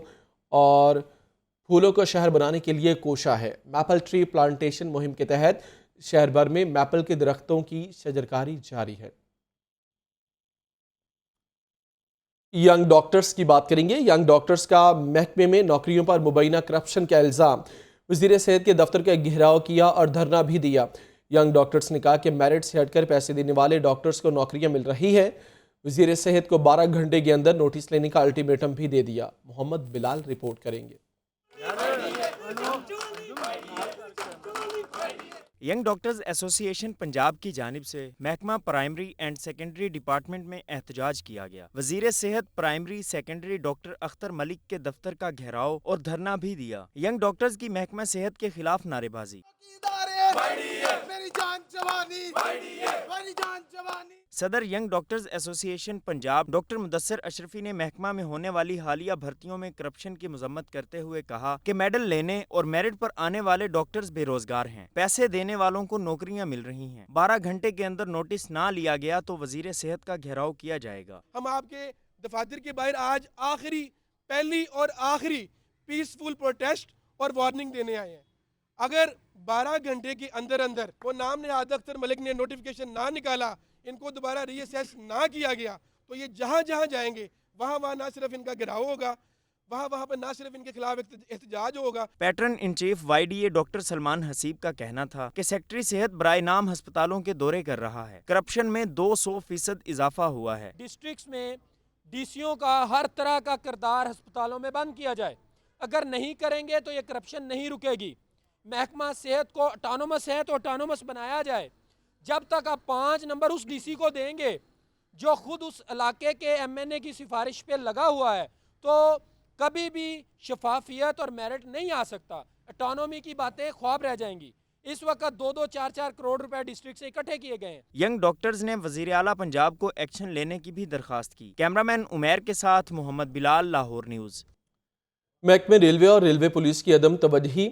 اور پھولوں کو شہر بنانے کے لیے کوشاں ہے۔ میپل ٹری پلانٹیشن مہم کے تحت شہر بھر میں میپل کے درختوں کی شجرکاری جاری ہے۔ ینگ ڈاکٹرز کی بات کریں گے۔ ینگ ڈاکٹرز کا محکمے میں نوکریوں پر مبینہ کرپشن کا الزام، وزیر صحت کے دفتر کا گھیراؤ کیا اور دھرنا بھی دیا۔ ینگ ڈاکٹرز نے کہا کہ میرٹ سے ہٹ کر پیسے دینے والے ڈاکٹرز کو نوکریاں مل رہی ہیں۔ وزیر صحت کو 12 گھنٹے کے اندر نوٹس لینے کا الٹیمیٹم بھی دے دیا۔ محمد بلال رپورٹ کریں گے۔ ینگ ڈاکٹرز ایسوسی ایشن پنجاب کی جانب سے محکمہ پرائمری اینڈ سیکنڈری ڈپارٹمنٹ میں احتجاج کیا گیا۔ وزیر صحت پرائمری سیکنڈری ڈاکٹر اختر ملک کے دفتر کا گھیراؤ اور دھرنا بھی دیا۔ ینگ ڈاکٹرز کی محکمہ صحت کے خلاف نعرے بازی۔ صدر ینگ ڈاکٹرز ایسوسی ایشن پنجاب ڈاکٹر مدثر اشرفی نے محکمہ میں ہونے والی حالیہ بھرتیوں میں کرپشن کی مذمت کرتے ہوئے کہا کہ میڈل لینے اور میرٹ پر آنے والے ڈاکٹرز بے روزگار ہیں، پیسے دینے والوں کو نوکریاں مل رہی ہیں۔ 12 گھنٹے کے اندر نوٹس نہ لیا گیا تو وزیر صحت کا گھیراؤ کیا جائے گا۔ ہم آپ کے دفاتر کے باہر آج پہلی اور آخری پیسفل پروٹیسٹ اور وارننگ دینے آئے ہیں۔ اگر 12 گھنٹے کے اندر وہ نام نہاد اختر ملک نے نوٹیفیکیشن نہ نکالا، ان کو دوبارہ ری اسیس نہ کیا گیا، تو یہ جہاں جہاں جائیں گے وہاں نہ صرف ان کا گھیراؤ ہوگا، وہاں پر نہ صرف ان کے خلاف احتجاج ہوگا۔ Pattern in chief YDA doctor Salman Haseeb کا کہنا تھا کہ سیکٹری صحت برائے نام ہسپتالوں کے دورے کر رہا ہے۔ کرپشن میں 200% اضافہ ہوا ہے۔ ڈسٹرکٹس میں DCO کا ہر طرح کا کردار ہسپتالوں میں بند کیا جائے۔ اگر نہیں کریں گے تو یہ کرپشن نہیں رکے گی۔ محکمہ صحت کو اٹانومس ہے تو اٹانومس بنایا جائے۔ جب تک آپ 5 نمبر اس DC کو دیں گے جو خود اس علاقے کے MNA کی سفارش پہ لگا ہوا ہے، تو کبھی بھی شفافیت اور میرٹ نہیں آ سکتا۔ اٹانومی کی باتیں خواب رہ جائیں گی۔ اس وقت 2-2, 4-4 کروڑ روپے ڈسٹرکٹ سے اکٹھے کیے گئے ہیں۔ ینگ ڈاکٹرز نے وزیر اعلیٰ پنجاب کو ایکشن لینے کی بھی درخواست کی۔ کیمرامین عمیر کے ساتھ محمد بلال، لاہور نیوز۔ محکمہ ریلوے اور ریلوے پولیس کی عدم توجہی،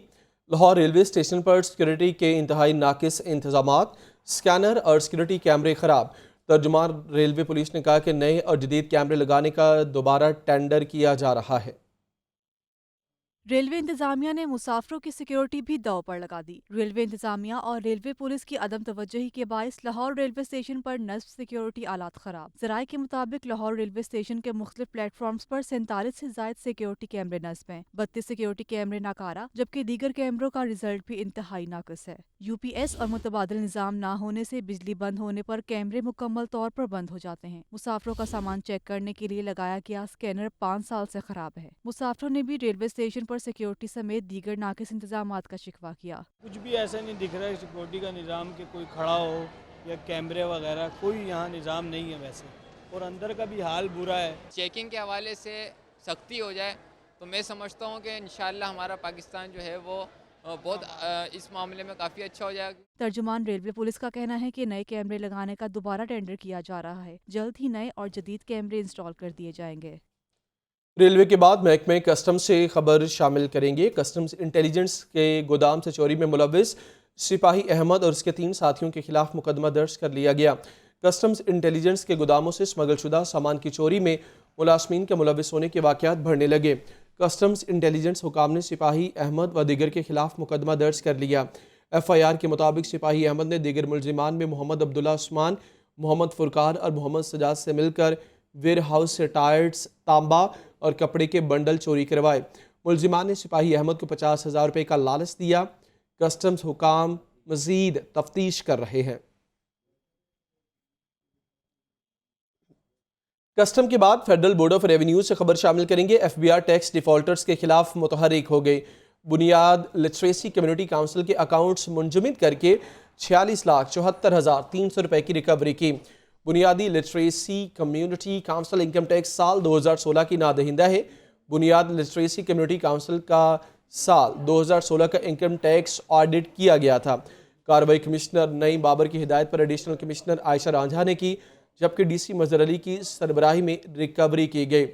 لاہور ریلوے اسٹیشن پر سیکورٹی کے انتہائی ناقص انتظامات، سکینر اور سیکورٹی کیمرے خراب۔ ترجمان ریلوے پولیس نے کہا کہ نئے اور جدید کیمرے لگانے کا دوبارہ ٹینڈر کیا جا رہا ہے۔ ریلوے انتظامیہ نے مسافروں کی سیکیورٹی بھی داؤ پر لگا دی۔ ریلوے انتظامیہ اور ریلوے پولیس کی عدم توجہی کے باعث لاہور ریلوے اسٹیشن پر نصب سیکیورٹی آلات خراب۔ ذرائع کے مطابق لاہور ریلوے اسٹیشن کے مختلف پلیٹ فارمز پر 47 سے زائد سیکیورٹی کیمرے نصب ہیں۔ 32 سیکیورٹی کیمرے ناکارہ، جبکہ دیگر کیمروں کا رزلٹ بھی انتہائی ناقص ہے۔ UPS اور متبادل نظام نہ ہونے سے بجلی بند ہونے پر کیمرے مکمل طور پر بند ہو جاتے ہیں۔ مسافروں کا سامان چیک کرنے کے لیے لگایا گیا اسکینر 5 سال سے خراب ہے۔ مسافروں نے بھی ریلوے اسٹیشن پر سیکیورٹی سمیت دیگر ناقص انتظامات کا شکوہ کیا۔ کچھ بھی ایسا نہیں دکھ رہا ہے سیکیورٹی کا نظام کہ کوئی کھڑا ہو یا کیمرے وغیرہ، کوئی یہاں نظام نہیں ہے ویسے، اور اندر کا بھی حال برا ہے۔ چیکنگ کے حوالے سے سختی ہو جائے تو میں سمجھتا ہوں کہ انشاءاللہ ہمارا پاکستان جو ہے وہ بہت اس معاملے میں کافی اچھا ہو جائے گا۔ ترجمان ریلوے پولیس کا کہنا ہے کہ نئے کیمرے لگانے کا دوبارہ ٹینڈر کیا جا رہا ہے۔ جلد ہی نئے اور جدید کیمرے انسٹال کر دیے جائیں گے۔ ریلوے کے بعد محکمہ کسٹم سے خبر شامل کریں گے۔ کسٹمز انٹیلیجنس کے گودام سے چوری میں ملوث سپاہی احمد اور اس کے 3 ساتھیوں کے خلاف مقدمہ درج کر لیا گیا۔ کسٹمز انٹیلیجنس کے گوداموں سے اسمگل شدہ سامان کی چوری میں ملازمین کے ملوث ہونے کے واقعات بڑھنے لگے۔ کسٹمز انٹیلیجنس حکام نے سپاہی احمد و دیگر کے خلاف مقدمہ درج کر لیا۔ FIR کے مطابق سپاہی احمد نے دیگر ملزمان میں محمد عبداللہ عثمان، محمد فرقان اور محمد سجاد سے مل کر ویئر ہاؤس سے ٹائرز، تانبا اور کپڑے کے بنڈل چوری کروائے۔ ملزمان نے سپاہی احمد کو 50,000 روپے کا لالچ دیا۔ کسٹمز حکام مزید تفتیش کر رہے ہیں۔ کسٹم کے بعد فیڈرل بورڈ آف ریونیو سے خبر شامل کریں گے۔ FBR ٹیکس ڈیفالٹرز کے خلاف متحرک ہو گئی۔ بنیاد لٹریسی کمیونٹی کونسل کے اکاؤنٹس منجمد کر کے 46,74,300 روپے کی ریکوری کی۔ بنیادی literacy community council income tax سال 2016 کی نادہندہ ہے۔ بنیاد لٹریسی کمیونٹی کونسل کا سال 2016 کا انکم ٹیکس آڈٹ کیا گیا تھا۔ کارروائی کمشنر نعیم بابر کی ہدایت پر ایڈیشنل کمشنر عائشہ رانجھا نے کی، جبکہ DC مظہر علی کی سربراہی میں ریکوری کی گئی۔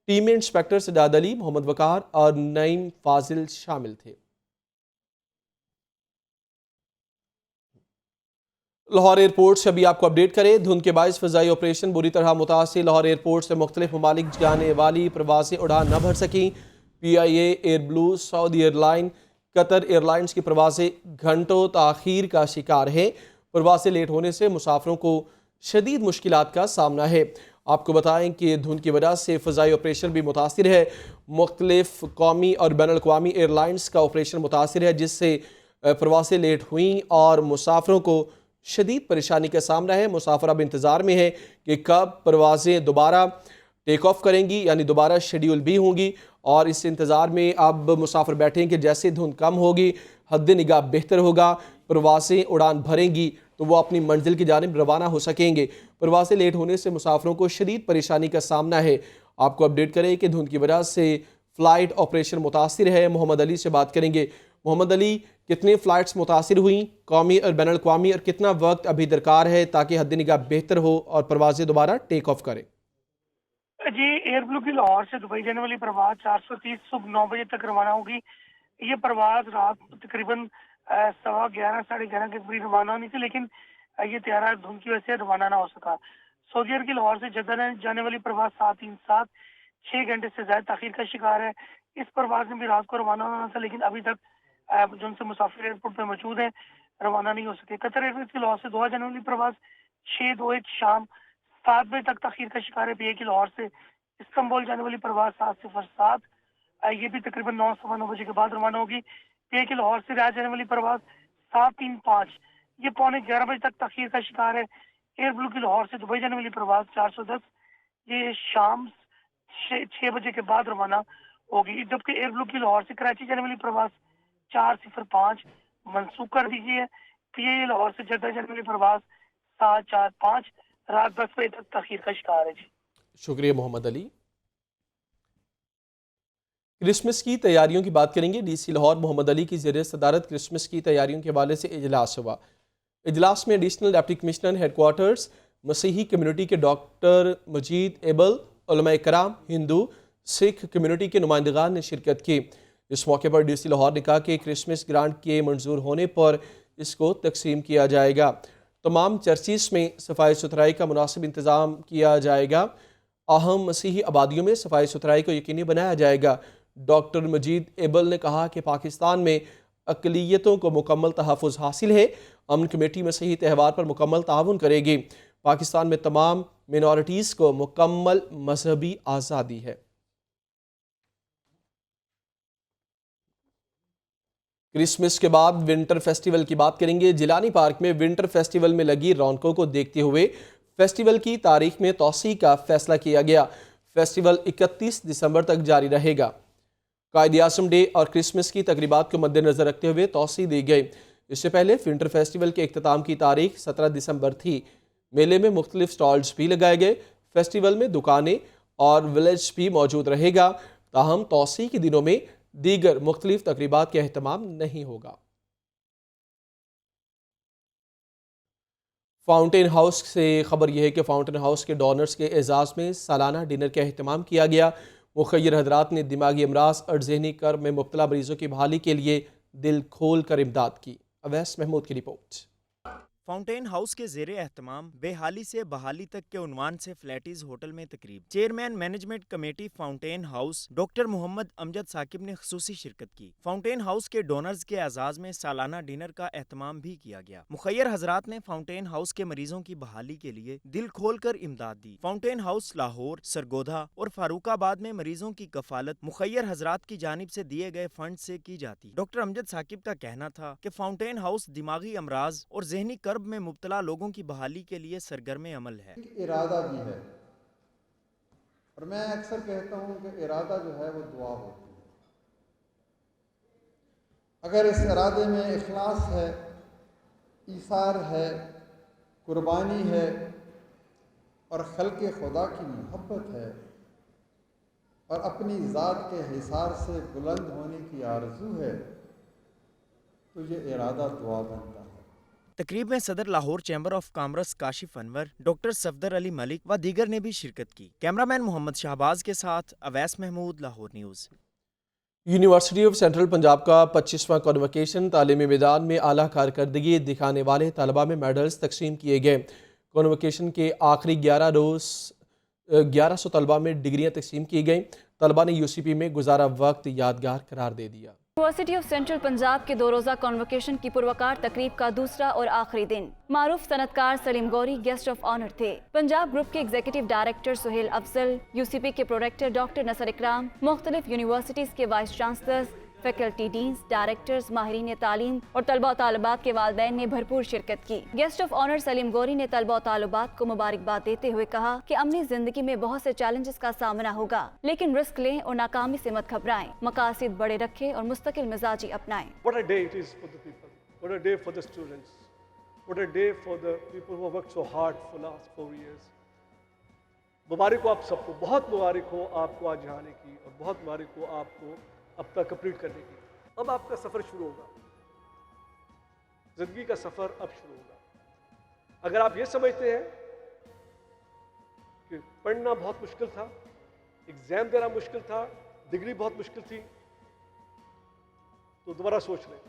टीम में इंस्पेक्टर सजाद अली, मोहम्मद वकार और नईम फाजिल शामिल थे। लाहौर एयरपोर्ट से अभी आपको अपडेट करें, धुंध के बायस फ़ज़ाई ऑपरेशन बुरी तरह मुतासिर। लाहौर एयरपोर्ट से मुख्तलिफ ममालिक जाने वाली प्रवासी उड़ान न भर सकी। PIA, Airblue, Saudi airline, Qatar airlines की प्रवासी घंटों ताख़ीर का शिकार है। प्रवासी लेट होने से मुसाफिरों को शदीद मुश्किलात का सामना है। आपको बताएं कि धुंध की वजह से फ़ज़ाई ऑपरेशन भी मुतासिर है। मुख्तलिफ कौमी और बैनुल अक़वामी एयरलाइंस का ऑपरेशन मुतासिर है, जिससे प्रवासी लेट हुई और मुसाफिरों को शदीद परेशानी का सामना है। मुसाफिर अब इंतज़ार में है कि कब परवाज़ें दोबारा टेक ऑफ करेंगी, यानी दोबारा शेड्यूल भी होंगी, और इस इंतज़ार में अब मुसाफिर बैठे हैं कि जैसे धुंध कम होगी, हद निगाह बेहतर होगा, परवाज़ें उड़ान भरेंगी तो वो अपनी मंजिल की जानिब रवाना हो सकेंगे। परवाज़ें लेट होने से मुसाफिरों को शदीद परेशानी का सामना है। आपको अपडेट करें कि धुंध की वजह से फ़्लाइट ऑपरेशन मुतासिर है। मोहम्मद अली से बात करेंगे। मोहम्मद अली, कितनी फ़्लाइट्स मुतासिर हुई, कौमी और बैनुल अक़वामी, और कितना वक्त अभी दरकार है ताकि हद निगाह बेहतर हो और परवाज़ें दोबारा टेक ऑफ करें? जी, एयरब्लू की लाहौर से दुबई जाने वाली परवाज़ 430 सुबह 9 बजे तक रवाना होगी। ये परवाज़ रात तकरीबन 11:15 साढ़े 11 के करीब रवाना होनी थी, लेकिन ये त्यारा धुंध की वजह से रवाना ना हो सका। सऊदी अरब की लाहौर से जद्दा जाने वाली परवाज़ 737 6 घंटे से ज़्यादा ताख़ीर का शिकार है। इस परवाज़ में भी रात को रवाना होना था, लेकिन अभी तक जो उनसे मुसाफिर एयरपोर्ट पर मौजूद हैं, रवाना नहीं हो सके। कतर एयरवेज की लाहौर से दोहा जाने वाली परवाज़ 621 शाम 7 बजे तक ताख़ीर का शिकार है। PIA की लाहौर से इस्तांबुल जाने वाली परवाज़ 707 ये भी तकरीबन 9 बजे के बाद रवाना होगी। PIA की लाहौर से रियाद जाने वाली परवाज़ 735 ये पौने 11 बजे तक ताख़ीर का शिकार है। एयरब्लू की लाहौर से दुबई जाने वाली परवाज़ 410 ये शाम 6 बजे के बाद रवाना होगी, जबकि एयरब्लू की लाहौर से कराची जाने वाली परवाज़ 405 मनसूख कर दी गई है। PIA लाहौर से जद्दा जाने वाली परवाज़ 745 रात 10 बजे तक ताख़ीर का शिकार है। जी शुक्रिया मोहम्मद अली। क्रिसमस की तैयारियों की बात करेंगे। DC लाहौर मोहम्मद अली की ज़ेर सदारत क्रिसमस की तैयारियों के हवाले से इजलास हुआ। इजलास में एडिशनल डिप्टी कमिश्नर हेडक्वार्टर्स, मसीही कम्युनिटी के डॉक्टर मजीद एबल, उलमा कराम, हिंदू सिख कम्युनिटी के नुमाइंदगान ने शिरकत की। इस मौके पर DC लाहौर ने कहा कि क्रिसमस ग्रांट के मंजूर होने पर इसको तकसीम किया जाएगा। तमाम चर्चिस में सफाई सुथराई का मुनासिब इंतज़ाम किया जाएगा। अहम मसीही आबादियों में सफाई सुथराई को यकीनी बनाया जाएगा। डॉक्टर मजीद एबल ने कहा कि पाकिस्तान में अक़लियतों को मुकम्मल तहफ़्फ़ुज़ हासिल है। अमन कमेटी मसीही त्यौहार पर मुकम्मल ताउन करेगी। पाकिस्तान में तमाम मिनॉरिटीज़ को मुकम्मल मजहबी आज़ादी है। क्रिसमस के बाद विंटर फेस्टिवल की बात करेंगे। जिलानी पार्क में विंटर फेस्टिवल में लगी रौनकों को देखते हुए फेस्टिवल की तारीख में तौसी का फैसला किया गया। फेस्टिवल 31 दिसंबर तक जारी रहेगा। कायद-ए-आज़म डे और क्रिसमस की तकरीबात को मद्देनज़र रखते हुए तौसी दी गई। इससे पहले विंटर फेस्टिवल के इख्तिताम की तारीख 17 दिसंबर थी। मेले में मुख्तलिफ स्टॉल्स भी लगाए गए। फेस्टिवल में दुकानें और विलेज भी मौजूद रहेगा। ताहम तौसी के दिनों में दीगर मुख्तलिफ तकरीबात का एहतमाम नहीं होगा। फाउंटेन हाउस से खबर यह है कि फाउंटेन हाउस के डोनर्स के एजाज़ में सालाना डिनर का एहतमाम किया गया। मुखय्यर हजरात ने दिमागी अमराज और जहनी कर्ब में मुब्तला मरीजों की बहाली के लिए दिल खोल कर इमदाद की। अवैस महमूद की रिपोर्ट। फाउंटेन हाउस के ज़ेरे एहतमाम बेहाली से बहाली तक के उन्वान से फ्लैटीज होटल में तकरीब। Chairman management committee fountain house doctor Muhammad Amjad Saqib ने खुसूसी शिरकत की। फाउंटेन हाउस के डोनर्स के एजाज में सालाना डिनर का एहतमाम भी किया गया। मुखय्यर हजरात ने फाउंटेन हाउस के मरीजों की बहाली के लिए दिल खोल कर इमदाद दी। फाउंटेन हाउस लाहौर, सरगोधा और फारूकाबाद में मरीजों की कफालत मुखय्यर हजरात की जानिब से दिए गए फंड से की जाती। डॉक्टर अमजद साकिब का कहना था कि फाउंटेन हाउस दिमागी अमराज और जहनी कर्ब में मुब्तला लोगों की बहाली के लिए सरगर्म अमल है। इरादा भी है, और मैं अक्सर कहता हूँ कि इरादा जो है वो दुआ होती है। अगर इस इरादे में इखलास है, ईसार है, कुर्बानी है और खल्क़े खुदा की मोहब्बत है और अपनी ज़ात के हिसार से बुलंद होने की आरज़ू है, तो ये इरादा दुआ बनता है। तकरीब में सदर Lahore chamber of commerce Kashif Anwar, doctor Safdar Ali Malik व दीगर ने भी शिरकत की। कैमरामैन मोहम्मद शहबाज के साथ Awais Mahmood, Lahore news. University of central Punjab का 25वां कॉन्वोकेशन तालीमी मैदान में आला कारकर्दगी दिखाने वाले तलबा में मेडल्स तकसीम किए गए। कॉन्वोकेशन के आखिरी 1100 तलबा में डिग्रियां तकसीम की गईं। तलबा ने यूसीपी में गुजारा वक्त यादगार करार दे दिया। यूनिवर्सिटी ऑफ सेंट्रल पंजाब के 2 रोज़ा कॉन्वोकेशन की पुरवकार तकरीब का दूसरा और आखिरी दिन मारूफ सनतकार Saleem Ghauri guest of honour थे। पंजाब ग्रुप के executive director Sohail Afzal, UCP के प्रोरेक्टर डॉक्टर नसर इकराम, मुख्तलिफ यूनिवर्सिटीज़ के vice chancellors, faculty deans, directors, माहिरीन तालीम और तलबा और तालिबात के वालिदैन ने भरपूर शिरकत की। Guest of honour Saleem Ghauri ने तलबा और तालिबात को मुबारकबाद देते हुए कहा कि अमली जिंदगी में बहुत से चैलेंजेस का सामना होगा, लेकिन रिस्क लें और नाकामी से मत घबराएं, मकासद बड़े रखें और मुस्तकिल मिजाजी अपनाएं। What a day it is for the people. What a day for the students. What a day for the people who have worked so hard for the last 4 years. मुबारक हो आप सबको, बहुत मुबारक हो आपको आज यहाँ आने की, और बहुत मुबारक हो आपको अब तक कंप्लीट करने की। अब आपका सफ़र शुरू होगा, ज़िंदगी का सफ़र अब शुरू होगा। अगर आप ये समझते हैं कि पढ़ना बहुत मुश्किल था, एग्ज़ाम देना मुश्किल था, डिग्री बहुत मुश्किल थी, तो दोबारा सोच लें।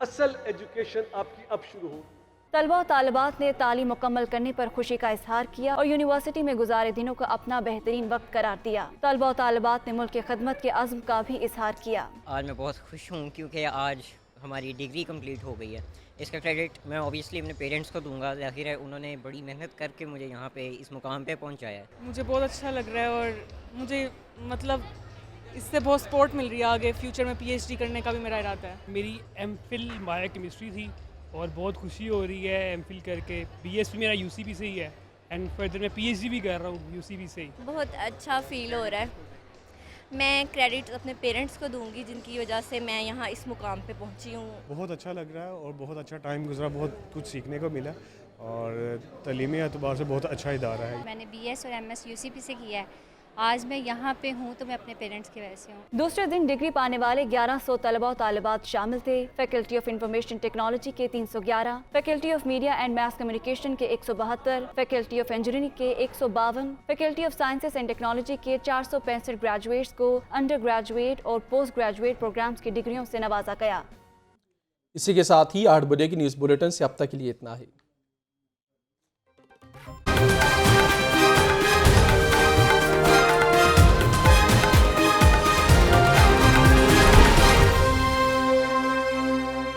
असल एजुकेशन आपकी अब शुरू होगी। तलबा और तालिबात ने तालीम मुकम्मल करने पर खुशी का इजहार किया और यूनिवर्सिटी में गुजारे दिनों को अपना बेहतरीन वक्त करार दिया। तलबा और तालिबात ने मुल्क की खिदमत के अज़्म का भी इजहार किया। आज मैं बहुत खुश हूँ क्योंकि आज हमारी डिग्री कंप्लीट हो गई है। इसका क्रेडिट मैं ऑब्वियसली अपने पेरेंट्स को दूंगा, ज़ाहिर है उन्होंने बड़ी मेहनत करके मुझे यहाँ पे इस मुकाम पे पहुँचाया है। मुझे बहुत अच्छा लग रहा है और मुझे मतलब इससे बहुत सपोर्ट मिल रही है। आगे फ्यूचर में PhD करने का भी मेरा इरादा है। मेरी MPhil बायोकेमिस्ट्री थी और बहुत खुशी हो रही है MPhil करके। BS भी मेरा UCP से ही है एंड फर्दर मैं PhD भी कर रहा हूँ UCP से ही। बहुत अच्छा फील हो रहा है। मैं क्रेडिट अपने पेरेंट्स को दूंगी जिनकी वजह से मैं यहाँ इस मुकाम पे पहुँची हूँ। बहुत अच्छा लग रहा है और बहुत अच्छा टाइम गुजरा, बहुत कुछ सीखने को मिला और तालीमी एतबार से बहुत अच्छा इदारा है। मैंने BS और MS UCP से किया है। आज मैं यहाँ पे हूँ तो मैं अपने पेरेंट्स की वजह से हूँ। दूसरे दिन डिग्री पाने वाले 1100 तलबा और तालिबात शामिल थे। फैकल्टी ऑफ इंफॉर्मेशन टेक्नोलॉजी के 311, faculty of media and mass communication के 172, फैकल्टी ऑफ इंजीनियरिंग के 152, faculty of sciences and technology के 465 ग्रेजुएट्स को अंडर ग्रेजुएट और पोस्ट ग्रेजुएट प्रोग्राम्स की डिग्रियों से नवाजा गया। इसी के साथ ही 8 बजे की न्यूज़ बुलेटिन से अब तक के लिए इतना ही।